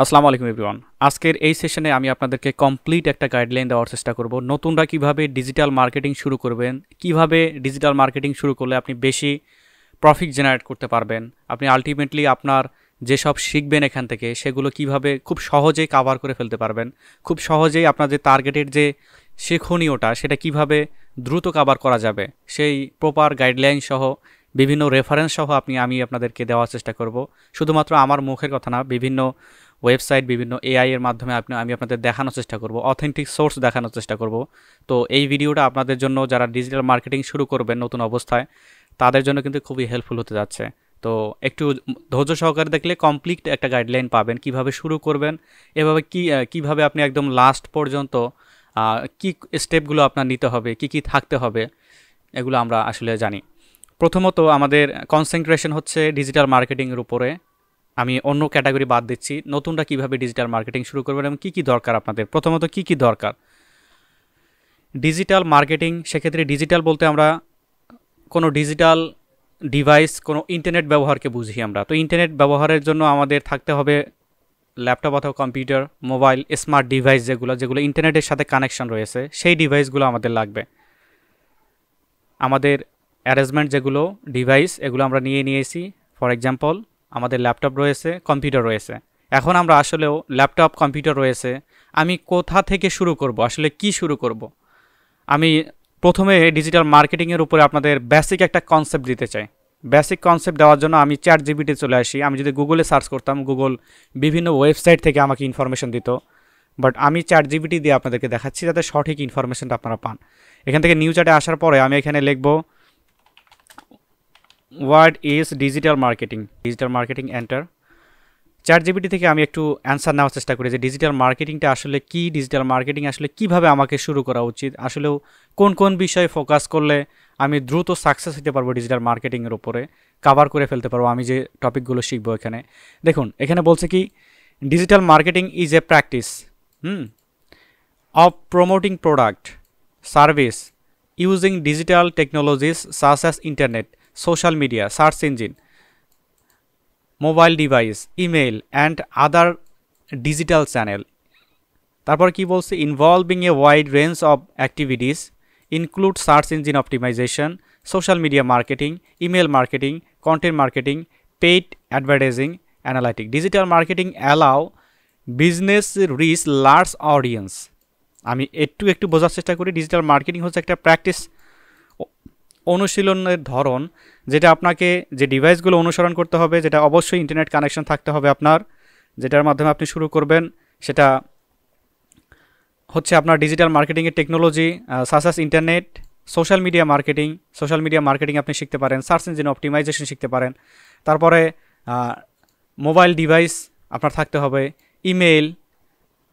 আসসালামু আলাইকুম এভরিওয়ান। আজকের এই সেশনে আমি আপনাদেরকে কমপ্লিট একটা গাইডলাইন দেওয়ার চেষ্টা করব। নতুনরা কিভাবে ডিজিটাল মার্কেটিং শুরু করবেন, কিভাবে ডিজিটাল মার্কেটিং শুরু করলে আপনি বেশি প্রফিট জেনারেট করতে পারবেন, আপনি আলটিমেটলি আপনার যেসব শিখবেন এখান থেকে সেগুলো কিভাবে খুব সহজেই কাভার করে ফেলতে পারবেন, খুব সহজেই আপনার যে টার্গেটের যে শিক্ষণীয়টা সেটা কিভাবে দ্রুত কাভার করা যাবে, সেই প্রপার গাইডলাইন সহ বিভিন্ন রেফারেন্স সহ আমি আপনাদেরকে দেওয়ার চেষ্টা করব। শুধুমাত্র আমার মুখের কথা না, বিভিন্ন ওয়েবসাইট, বিভিন্ন এআই এর মাধ্যমে আমি আপনাদের দেখানোর চেষ্টা করব, অথেন্টিক সোর্স দেখানোর চেষ্টা করব। তো এই ভিডিওটা আপনাদের জন্য, যারা ডিজিটাল মার্কেটিং শুরু করবেন নতুন অবস্থায়, তাদের জন্য কিন্তু খুবই হেল্পফুল হতে যাচ্ছে। তো একটু ধৈর্য সহকারে দেখলে কমপ্লিট একটা গাইডলাইন পাবেন কিভাবে শুরু করবেন, এভাবে কিভাবে আপনি একদম লাস্ট পর্যন্ত কি স্টেপগুলো আপনার নিতে হবে, কি থাকতে হবে, এগুলো আমরা আসলে জানি। প্রথমত আমাদের কনসেন্ট্রেশন হচ্ছে ডিজিটাল মার্কেটিংয়ের উপরে। আমি অন্য ক্যাটাগরি বাদ দিচ্ছি। নতুনরা কিভাবে ডিজিটাল মার্কেটিং শুরু করবেন এবং কী দরকার আপনাদের, প্রথমত কী দরকার ডিজিটাল মার্কেটিং। সেক্ষেত্রে ডিজিটাল বলতে আমরা কোনো ডিজিটাল ডিভাইস, কোনো ইন্টারনেট ব্যবহারকে বুঝি আমরা। তো ইন্টারনেট ব্যবহারের জন্য আমাদের থাকতে হবে ল্যাপটপ অথবা কম্পিউটার, মোবাইল, স্মার্ট ডিভাইস, যেগুলো ইন্টারনেটের সাথে কানেকশন রয়েছে, সেই ডিভাইসগুলো আমাদের লাগবে। আমাদের অ্যারেঞ্জমেন্ট যেগুলো ডিভাইস, এগুলো আমরা নিয়েছি। ফর এক্সাম্পল, আমাদের ল্যাপটপ রয়েছে, কম্পিউটার রয়েছে। এখন আমরা আসলেও ল্যাপটপ, কম্পিউটার রয়েছে, আমি কোথা থেকে শুরু করব, আসলে কি শুরু করব? আমি প্রথমে ডিজিটাল মার্কেটিংয়ের উপরে আপনাদের বেসিক একটা কনসেপ্ট দিতে চাই। বেসিক কনসেপ্ট দেওয়ার জন্য আমি চ্যাট জিপিটি চলে আসি। আমি যদি গুগলে সার্চ করতাম, গুগল বিভিন্ন ওয়েবসাইট থেকে আমাকে ইনফরমেশন দিত, বাট আমি চ্যাট জিপিটি দিয়ে আপনাদেরকে দেখাচ্ছি যাতে সঠিক ইনফরমেশনটা আপনারা পান। এখান থেকে নিউ চ্যাটে আসার পরে আমি এখানে লিখব what is digital marketing enter. Chat GPT থেকে আমি একটু অ্যান্সার নেওয়ার চেষ্টা করি যে ডিজিটাল মার্কেটিংটা আসলে কি, ডিজিটাল মার্কেটিং আসলে কিভাবে আমাকে শুরু করা উচিত, আসলেও কোন বিষয়ে ফোকাস করলে আমি দ্রুত সাকসেস হতে পারবো ডিজিটাল মার্কেটিংয়ের উপরে, কাভার করে ফেলতে পারবো আমি যে টপিকগুলো শিখবো। এখানে দেখুন, এখানে বলছে কি, digital marketing is a practice of promoting product, service using digital technologies such as internet, social media, search engine, mobile device, email and other digital channel। তারপর কি বলছে, involving a wide range of activities include search engine optimization, social media marketing, email marketing, content marketing, paid advertising, analytic. Digital marketing allow business reach large audience. আমি একটু বোঝার চেষ্টা করি। Digital marketing হচ্ছে একটা প্র্যাকটিস, অনুশীলনের ধরন, যেটা আপনাকে যে ডিভাইসগুলো অনুসরণ করতে হবে, যেটা অবশ্যই ইন্টারনেট কানেকশন থাকতে হবে আপনার, যেটার মাধ্যমে আপনি শুরু করবেন, সেটা হচ্ছে আপনার ডিজিটাল মার্কেটিংয়ের technology সাসাস internet, social media marketing আপনি শিখতে পারেন, সার্চ ইঞ্জিন অপটিমাইজেশন শিখতে পারেন। তারপরে মোবাইল ডিভাইস আপনার থাকতে হবে, ইমেল।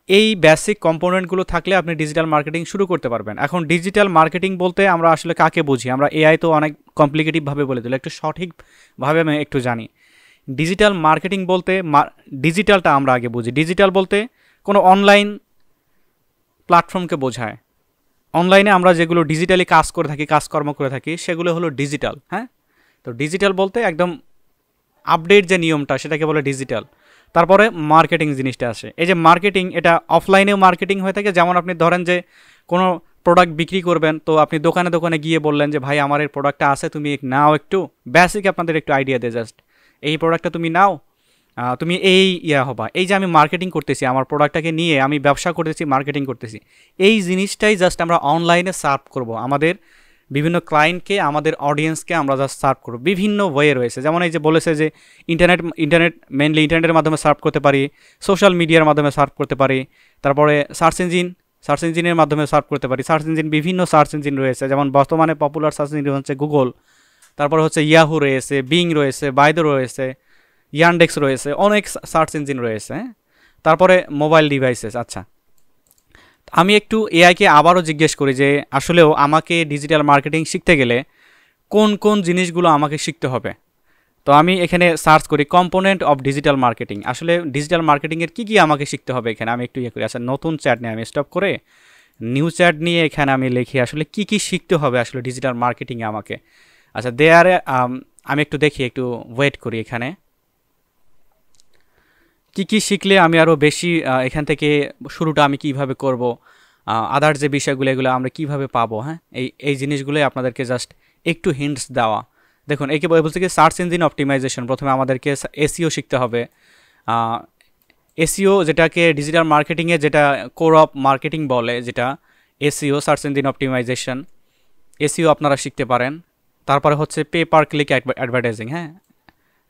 এই বেসিক কম্পোনেন্টগুলো থাকলে আপনি ডিজিটাল মার্কেটিং শুরু করতে পারবেন। এখন ডিজিটাল মার্কেটিং বলতে আমরা আসলে কাকে বুঝি? আমরা এআই তো অনেক কমপ্লিকেটিভভাবে বলে দিল, একটু সঠিকভাবে আমি একটু জানি। ডিজিটাল মার্কেটিং বলতে ডিজিটালটা আমরা আগে বুঝি। ডিজিটাল বলতে কোনো অনলাইন প্ল্যাটফর্মকে বোঝায়। অনলাইনে আমরা যেগুলো ডিজিটালি কাজকর্ম করে থাকি সেগুলো হলো ডিজিটাল। হ্যাঁ, তো ডিজিটাল বলতে একদম আপডেট যে নিয়মটা, সেটাকে বলে ডিজিটাল। তারপরে মার্কেটিং জিনিসটা আসে। এই যে মার্কেটিং, এটা অফলাইনেও মার্কেটিং হয়ে থাকে। যেমন আপনি ধরেন যে কোনো প্রোডাক্ট বিক্রি করবেন, তো আপনি দোকানে গিয়ে বললেন যে ভাই আমার এই প্রোডাক্টটা আছে, তুমি নাও, একটু বেসিক আপনাদের একটু আইডিয়া দেয় জাস্ট, এই প্রোডাক্টটা তুমি নাও, তুমি এই হবা। এই যে আমি মার্কেটিং করতেছি, আমার প্রোডাক্টটাকে নিয়ে আমি ব্যবসা করতেছি, মার্কেটিং করতেছি, এই জিনিসটাই জাস্ট আমরা অনলাইনে সার্ভ করব। আমাদের বিভিন্ন ক্লায়েন্টকে, আমাদের অডিয়েন্সকে আমরা জাস্ট সার্ভ করব। বিভিন্ন ওয়ে রয়েছে, যেমন এই যে বলেছে যে ইন্টারনেট মেনলি ইন্টারনেটের মাধ্যমে সার্ভ করতে পারি, সোশ্যাল মিডিয়ার মাধ্যমে সার্ভ করতে পারি, তারপরে সার্চ ইঞ্জিনের মাধ্যমে সার্ভ করতে পারি। বিভিন্ন সার্চ ইঞ্জিন রয়েছে, যেমন বর্তমানে পপুলার সার্চ ইঞ্জিন হচ্ছে গুগল, তারপর হচ্ছে ইয়াহু রয়েছে, বিং রয়েছে, বাইদো রয়েছে, ইয়ান্ডেক্স রয়েছে, অনেক সার্চ ইঞ্জিন রয়েছে। তারপরে মোবাইল ডিভাইসেস। আচ্ছা, আমি একটু এআইকে আবারও জিজ্ঞেস করি যে আসলেও আমাকে ডিজিটাল মার্কেটিং শিখতে গেলে কোন জিনিসগুলো আমাকে শিখতে হবে। তো আমি এখানে সার্চ করি কম্পোনেন্ট অফ ডিজিটাল মার্কেটিং। আসলে ডিজিটাল মার্কেটিংয়ের কী আমাকে শিখতে হবে, এখানে আমি একটু করি। আচ্ছা, নতুন চ্যাট নিয়ে আমি স্টপ করে নিউ চ্যাট নিয়ে এখানে আমি লিখি আসলে কি শিখতে হবে আসলে ডিজিটাল মার্কেটিংয়ে আমাকে। আচ্ছা, আমি একটু দেখি, একটু ওয়েট করি এখানে কি শিখলে আমি আরও বেশি এখান থেকে শুরুটা আমি কিভাবে করব, আদার যে বিষয়গুলো এগুলো আমরা কিভাবে পাবো, হ্যাঁ এই জিনিসগুলোই আপনাদেরকে জাস্ট একটু হিন্টস দেওয়া। দেখুন একে বলছে কি সার্চ ইঞ্জিন অপটিমাইজেশন, প্রথমে আমাদেরকে এসইও শিখতে হবে। এসইও যেটাকে ডিজিটাল মার্কেটিংয়ে যেটা কোর অফ মার্কেটিং বলে, যেটা SEO search engine optimization, SEO আপনারা শিখতে পারেন। তারপরে হচ্ছে পে পার ক্লিক অ্যাডভার্টাইজিং, হ্যাঁ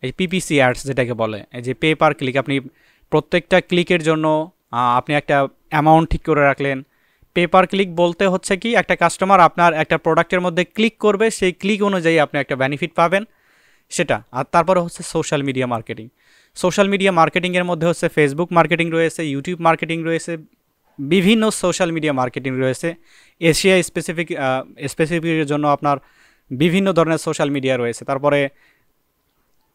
এই পিপিসি অ্যাডস যেটাকে বলে, এই যে পে পার ক্লিক, আপনি প্রত্যেকটা ক্লিকের জন্য আপনি একটা অ্যামাউন্ট ঠিক করে রাখলেন। পে পার ক্লিক বলতে হচ্ছে কি একটা কাস্টমার আপনার একটা প্রোডাক্টের মধ্যে ক্লিক করবে, সেই ক্লিক অনুযায়ী আপনি একটা বেনিফিট পাবেন সেটা। আর তারপরে হচ্ছে social media marketing. Social media মার্কেটিংয়ের মধ্যে হচ্ছে ফেসবুক মার্কেটিং রয়েছে, ইউটিউব মার্কেটিং রয়েছে, বিভিন্ন সোশ্যাল মিডিয়া মার্কেটিং রয়েছে। এশিয়া স্পেসিফিকের জন্য আপনার বিভিন্ন ধরনের সোশ্যাল মিডিয়া রয়েছে। তারপরে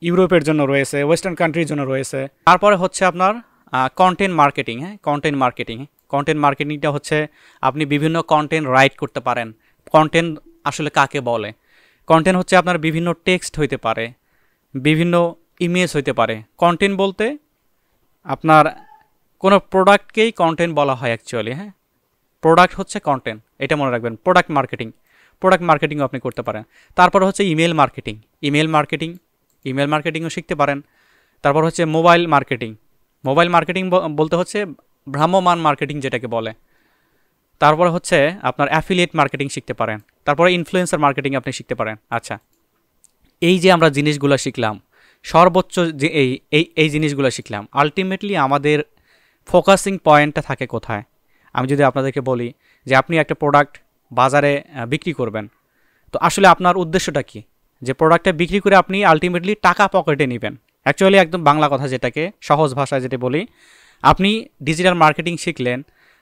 ইউরোপের জন্য রয়েছে, ওয়েস্টার্ন কান্ট্রির জন্য রয়েছে। তারপরে হচ্ছে আপনার কন্টেন্ট মার্কেটিং, হ্যাঁ কন্টেন্ট মার্কেটিংটা হচ্ছে আপনি বিভিন্ন কন্টেন্ট রাইট করতে পারেন। কন্টেন্ট আসলে কাকে বলে? কন্টেন্ট হচ্ছে আপনার বিভিন্ন টেক্সট হইতে পারে, বিভিন্ন ইমেজ হইতে পারে। কন্টেন্ট বলতে আপনার কোনো প্রোডাক্টকেই কন্টেন্ট বলা হয় অ্যাকচুয়ালি, হ্যাঁ প্রোডাক্ট হচ্ছে কন্টেন্ট, এটা মনে রাখবেন। প্রোডাক্ট মার্কেটিংও আপনি করতে পারেন। তারপর হচ্ছে ইমেল মার্কেটিংও শিখতে পারেন। তারপর হচ্ছে মোবাইল মার্কেটিং বলতে হচ্ছে ভ্রাম্যমান মার্কেটিং যেটাকে বলে। তারপরে হচ্ছে আপনার অ্যাফিলিয়েট মার্কেটিং শিখতে পারেন। তারপরে ইনফ্লুয়েন্সার মার্কেটিং আপনি শিখতে পারেন। আচ্ছা, এই যে আমরা জিনিসগুলো শিখলাম, সর্বোচ্চ যে এই জিনিসগুলো শিখলাম, আলটিমেটলি আমাদের ফোকাসিং পয়েন্টটা থাকে কোথায়? আমি যদি আপনাদেরকে বলি যে আপনি একটা প্রোডাক্ট বাজারে বিক্রি করবেন, তো আসলে আপনার উদ্দেশ্যটা কি? যে প্রোডাক্টটা বিক্রি করে আপনি আলটিমেটলি টাকা পকেটে নেবেন। অ্যাকচুয়ালি একদম বাংলা কথা, যেটাকে সহজ ভাষায় যেটা বলি, আপনি ডিজিটাল মার্কেটিং শিখলেন,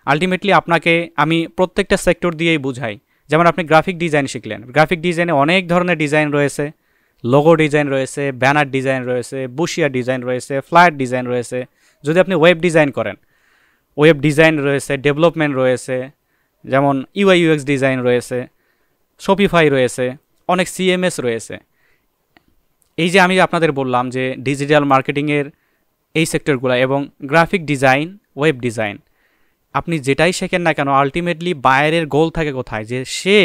আলটিমেটলি আপনাকে আমি প্রত্যেকটা সেক্টর দিয়েই বুঝাই। যেমন আপনি গ্রাফিক ডিজাইন শিখলেন, গ্রাফিক ডিজাইনে অনেক ধরনের ডিজাইন রয়েছে, লোগো ডিজাইন রয়েছে, ব্যানার ডিজাইন রয়েছে, বুশিয়া ডিজাইন রয়েছে, ফ্লায়ার ডিজাইন রয়েছে। যদি আপনি ওয়েব ডিজাইন করেন, ওয়েব ডিজাইন রয়েছে, ডেভেলপমেন্ট রয়েছে, যেমন ইউআই ইউএক্স ডিজাইন রয়েছে, শপিফাই রয়েছে, অনেক সিএমএস রয়েছে। এই যে আমি আপনাদের বললাম যে ডিজিটাল মার্কেটিংয়ের এই সেক্টরগুলো এবং গ্রাফিক ডিজাইন, ওয়েব ডিজাইন, আপনি যেটাই শেখেন না কেন, আলটিমেটলি বায়ারের গোল থাকে কোথায়? যে সে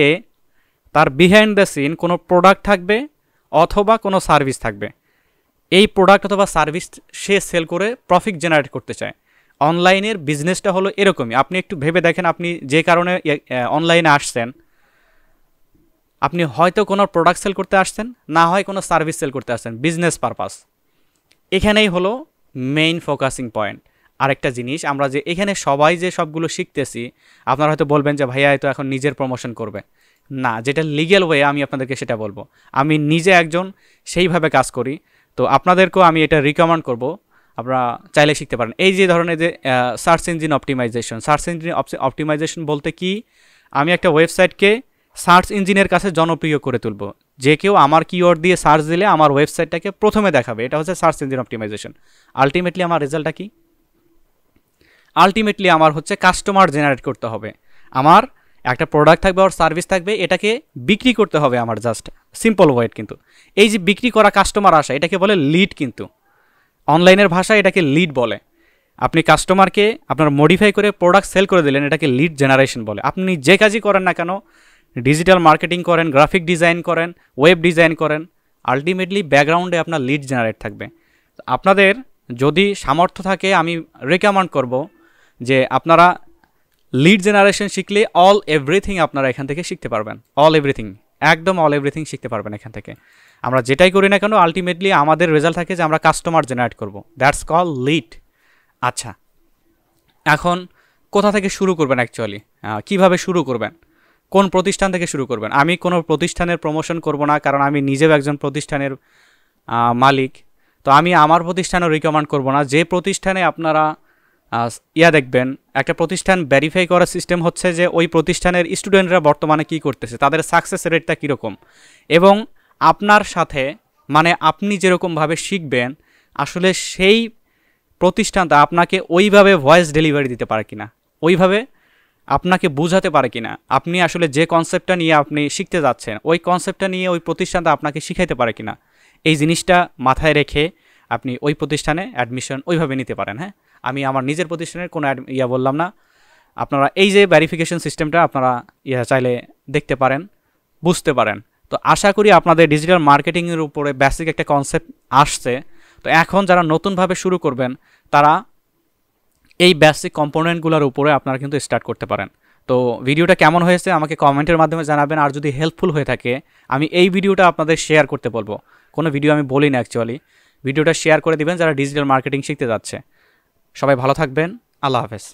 তার বিহাইন্ড দ্য সিন কোনো প্রোডাক্ট থাকবে অথবা কোনো সার্ভিস থাকবে, এই প্রোডাক্ট অথবা সার্ভিস সে সেল করে প্রফিট জেনারেট করতে চায়। অনলাইনের বিজনেসটা হলো এরকমই। আপনি একটু ভেবে দেখেন, আপনি যে কারণে অনলাইনে আসছেন, আপনি হয়তো কোনো প্রোডাক্ট সেল করতে আসছেন, না হয় কোনো সার্ভিস সেল করতে আসছেন, বিজনেস পারপাস। এখানেই হলো মেইন ফোকাসিং পয়েন্ট। আরেকটা জিনিস, আমরা যে এখানে সবাই যে সবগুলো শিখতেছি, আপনারা হয়তো বলবেন যে ভাইয়া তো এখন নিজের প্রমোশন করবে না, যেটা লিগ্যাল ওয়ে আমি আপনাদেরকে সেটা বলবো। আমি নিজে একজন সেইভাবে কাজ করি, তো আপনাদেরকেও আমি এটা রিকমেন্ড করব, আপনারা চাইলে শিখতে পারেন। এই যে ধরনের যে সার্চ ইঞ্জিন অপটিমাইজেশন বলতে কি, আমি একটা ওয়েবসাইটকে সার্চ ইঞ্জিনের কাছে জনপ্রিয় করে তুলব। যে কেউ আমার কিওয়ার্ড দিয়ে সার্চ দিলে আমার ওয়েবসাইটটাকে প্রথমে দেখাবে, এটা হচ্ছে সার্চ ইঞ্জিন অপটিমাইজেশন। আলটিমেটলি আমার রেজাল্টটা কি? আলটিমেটলি আমার হচ্ছে কাস্টমার জেনারেট করতে হবে। আমার একটা প্রোডাক্ট থাকবে আর সার্ভিস থাকবে, এটাকে বিক্রি করতে হবে আমার, জাস্ট সিম্পল ওয়েট। কিন্তু এই যে বিক্রি করা কাস্টমার আসা, এটাকে বলে লিড। কিন্তু অনলাইনের ভাষায় এটাকে লিড বলে। আপনি কাস্টমারকে আপনার মডিফাই করে প্রোডাক্ট সেল করে দিলেন, এটাকে লিড জেনারেশন বলে। আপনি যে কাজই করেন না কেন, ডিজিটাল মার্কেটিং করেন, গ্রাফিক ডিজাইন করেন, ওয়েব ডিজাইন করেন, আলটিমেটলি ব্যাকগ্রাউন্ডে আপনার লিড জেনারেট থাকবে। আপনাদের যদি সামর্থ্য থাকে, আমি রেকমেন্ড করব যে আপনারা লিড জেনারেশন শিখলে অল এভরিথিং আপনারা এখান থেকে শিখতে পারবেন। একদম অল এভরিথিং শিখতে পারবেন এখান থেকে। আমরা যেটাই করি না কেন, আলটিমেটলি আমাদের রেজাল্ট থাকে যে আমরা কাস্টমার জেনারেট করব, দ্যাটস কল লিড। আচ্ছা, এখন কোথা থেকে শুরু করবেন? অ্যাকচুয়ালি কিভাবে শুরু করবেন, কোন প্রতিষ্ঠান থেকে শুরু করবেন? আমি কোনো প্রতিষ্ঠানের প্রমোশন করব না, কারণ আমি নিজেও একজন প্রতিষ্ঠানের মালিক। তো আমি আমার প্রতিষ্ঠানও রিকমেন্ড করব না। যে প্রতিষ্ঠানে আপনারা দেখবেন, একটা প্রতিষ্ঠান ভেরিফাই করার সিস্টেম হচ্ছে যে ওই প্রতিষ্ঠানের স্টুডেন্টরা বর্তমানে কী করতেছে, তাদের সাকসেস রেটটা কীরকম, এবং আপনার সাথে মানে আপনি যেরকমভাবে শিখবেন, আসলে সেই প্রতিষ্ঠানটা আপনাকে ওইভাবে ভয়েস ডেলিভারি দিতে পারে কিনা, ওইভাবে আপনাকে বোঝাতে পারে কিনা, আপনি আসলে যে কনসেপ্টটা নিয়ে আপনি শিখতে যাচ্ছেন, ওই কনসেপ্টটা নিয়ে ওই প্রতিষ্ঠানটা আপনাকে শিখাইতে পারে কিনা, এই জিনিসটা মাথায় রেখে আপনি ওই প্রতিষ্ঠানে অ্যাডমিশন ওইভাবে নিতে পারেন। হ্যাঁ, আমি আমার নিজের প্রতিষ্ঠানের কোনো বললাম না। আপনারা এই যে ভেরিফিকেশন সিস্টেমটা আপনারা চাইলে দেখতে পারেন, বুঝতে পারেন। তো আশা করি আপনাদের ডিজিটাল মার্কেটিংয়ের উপরে বেসিক একটা কনসেপ্ট আসছে। তো এখন যারা নতুনভাবে শুরু করবেন তারা এই বেসিক কম্পোনেন্টগুলোর উপরে আপনারা কিন্তু স্টার্ট করতে পারেন। তো ভিডিওটা কেমন হয়েছে আমাকে কমেন্টের মাধ্যমে জানাবেন। আর যদি হেল্পফুল হয়ে থাকে আমি এই ভিডিওটা আপনাদের শেয়ার করতে বলবো। কোনো ভিডিও আমি বলি না অ্যাকচুয়ালি, ভিডিওটা শেয়ার করে দিবেন যারা ডিজিটাল মার্কেটিং শিখতে যাচ্ছে। সবাই ভালো থাকবেন, আল্লাহ হাফেজ।